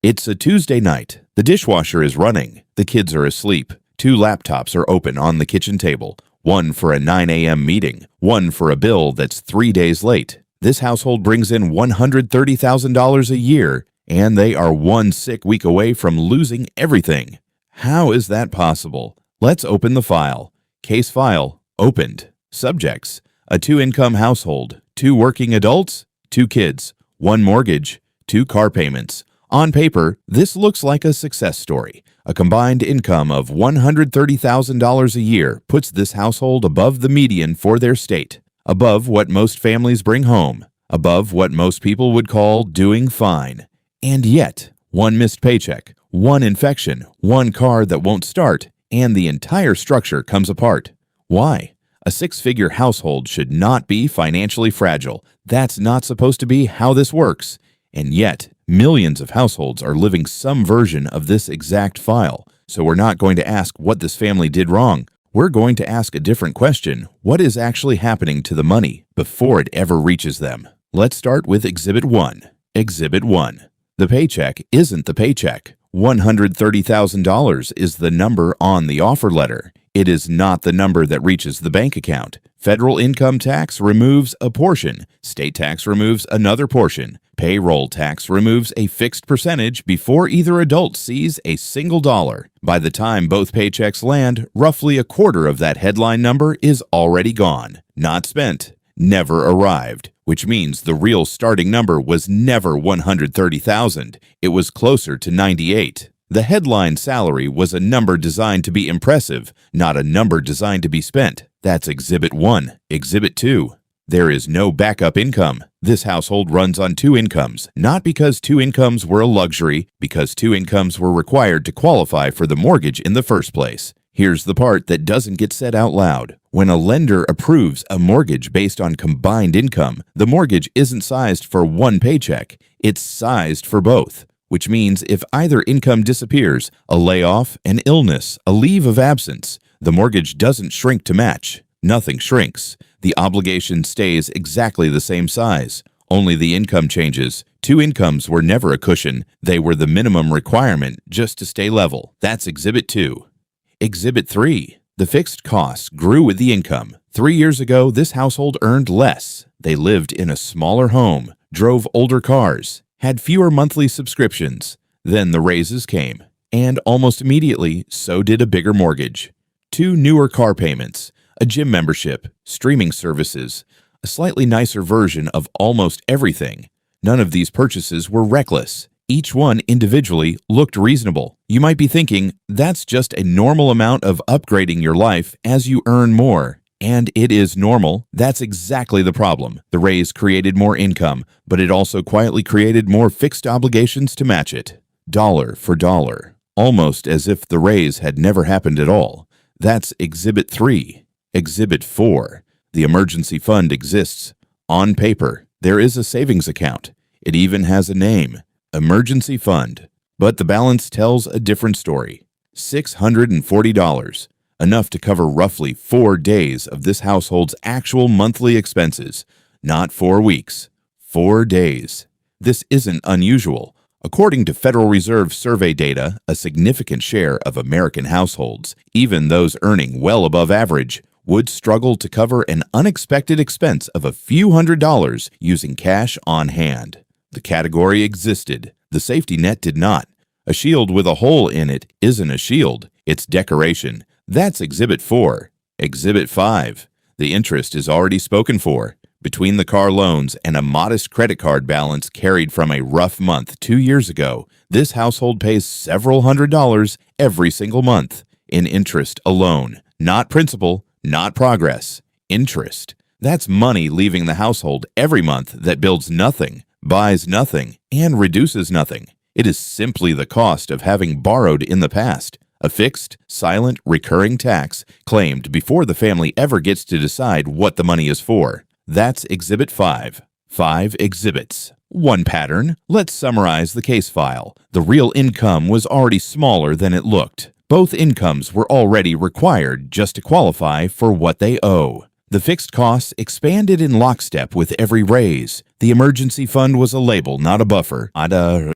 It's a Tuesday night. The dishwasher is running. The kids are asleep. Two laptops are open on the kitchen table. One for a 9 a.m. meeting. One for a bill that's 3 days late. This household brings in $130,000 a year, and they are one sick week away from losing everything. How is that possible? Let's open the file. Case file opened. Subjects: a two-income household, two working adults, two kids, one mortgage, two car payments. On paper, this looks like a success story. A combined income of $130,000 a year puts this household above the median for their state, above what most families bring home, above what most people would call doing fine. And yet, one missed paycheck, one infection, one car that won't start, and the entire structure comes apart. Why? A six-figure household should not be financially fragile. That's not supposed to be how this works. And yet, millions of households are living some version of this exact file. So we're not going to ask what this family did wrong. We're going to ask a different question. What is actually happening to the money before it ever reaches them? Let's start with Exhibit 1. Exhibit 1. The paycheck isn't the paycheck. $130,000 is the number on the offer letter. It is not the number that reaches the bank account. Federal income tax removes a portion. State tax removes another portion. Payroll tax removes a fixed percentage before either adult sees a single dollar. By the time both paychecks land, roughly a quarter of that headline number is already gone. Not spent. Never arrived. Which means the real starting number was never $130,000. It was closer to $98,000. The headline salary was a number designed to be impressive, not a number designed to be spent. That's Exhibit 1. Exhibit 2. There is no backup income. This household runs on two incomes, not because two incomes were a luxury, because two incomes were required to qualify for the mortgage in the first place. Here's the part that doesn't get said out loud. When a lender approves a mortgage based on combined income, the mortgage isn't sized for one paycheck. It's sized for both, which means if either income disappears, a layoff, an illness, a leave of absence, the mortgage doesn't shrink to match. Nothing shrinks. The obligation stays exactly the same size. Only the income changes. Two incomes were never a cushion. They were the minimum requirement just to stay level. That's Exhibit 2. Exhibit 3. The fixed costs grew with the income. 3 years ago, this household earned less. They lived in a smaller home, drove older cars, had fewer monthly subscriptions. Then the raises came. And almost immediately, so did a bigger mortgage. Two newer car payments, a gym membership, streaming services, a slightly nicer version of almost everything. None of these purchases were reckless. Each one individually looked reasonable. You might be thinking, that's just a normal amount of upgrading your life as you earn more. And it is normal. That's exactly the problem. The raise created more income, but it also quietly created more fixed obligations to match it. Dollar for dollar. Almost as if the raise had never happened at all. That's Exhibit 3. Exhibit 4. The emergency fund exists. On paper, there is a savings account. It even has a name. Emergency Fund. But the balance tells a different story. $640. Enough to cover roughly 4 days of this household's actual monthly expenses. Not 4 weeks. 4 days. This isn't unusual. According to Federal Reserve survey data, a significant share of American households, even those earning well above average, would struggle to cover an unexpected expense of a few $100s using cash on hand. The category existed. The safety net did not. A shield with a hole in it isn't a shield. It's decoration. That's Exhibit 4. Exhibit 5. The interest is already spoken for. Between the car loans and a modest credit card balance carried from a rough month 2 years ago, this household pays several $100s every single month in interest alone. Not principal, not progress. Interest. That's money leaving the household every month that builds nothing, buys nothing, and reduces nothing. It is simply the cost of having borrowed in the past, a fixed, silent, recurring tax claimed before the family ever gets to decide what the money is for. That's Exhibit 5. 5 exhibits. 1 pattern. Let's summarize the case file. The real income was already smaller than it looked. Both incomes were already required just to qualify for what they owe. The fixed costs expanded in lockstep with every raise. The emergency fund was a label, not a buffer.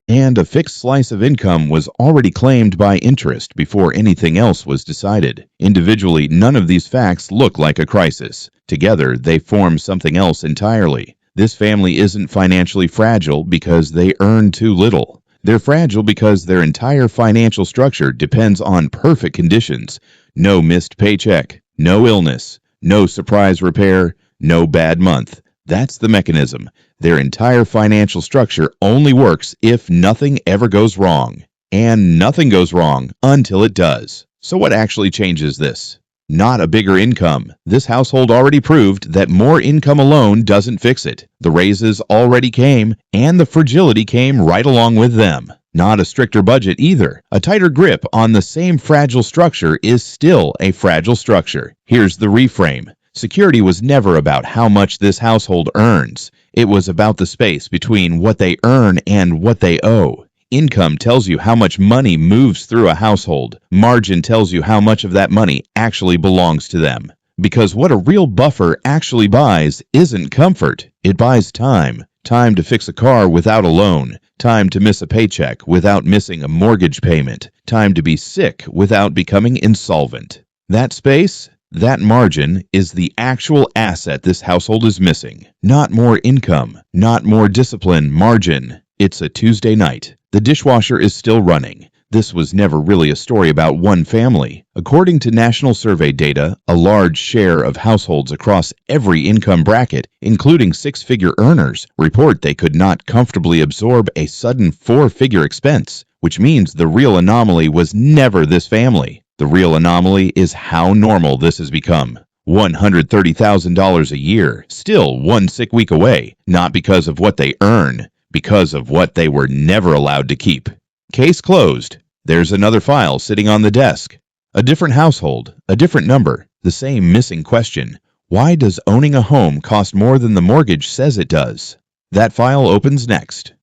And a fixed slice of income was already claimed by interest before anything else was decided. Individually, none of these facts look like a crisis. Together, they form something else entirely. This family isn't financially fragile because they earn too little. They're fragile because their entire financial structure depends on perfect conditions. No missed paycheck, no illness, no surprise repair, no bad month. That's the mechanism. Their entire financial structure only works if nothing ever goes wrong. And nothing goes wrong until it does. So what actually changes this? Not a bigger income. This household already proved that more income alone doesn't fix it. The raises already came, and the fragility came right along with them. Not a stricter budget either. A tighter grip on the same fragile structure is still a fragile structure. Here's the reframe. Security was never about how much this household earns. It was about the space between what they earn and what they owe. Income tells you how much money moves through a household. Margin tells you how much of that money actually belongs to them. Because what a real buffer actually buys isn't comfort. It buys time. Time to fix a car without a loan. Time to miss a paycheck without missing a mortgage payment. Time to be sick without becoming insolvent. That space, that margin, is the actual asset this household is missing. Not more income, not more discipline, margin. It's a Tuesday night. The dishwasher is still running. This was never really a story about one family. According to national survey data, a large share of households across every income bracket, including six-figure earners, report they could not comfortably absorb a sudden four-figure expense, which means the real anomaly was never this family. The real anomaly is how normal this has become. $130,000 a year, still one sick week away, not because of what they earn, because of what they were never allowed to keep. Case closed. There's another file sitting on the desk. A different household, a different number, the same missing question. Why does owning a home cost more than the mortgage says it does? That file opens next.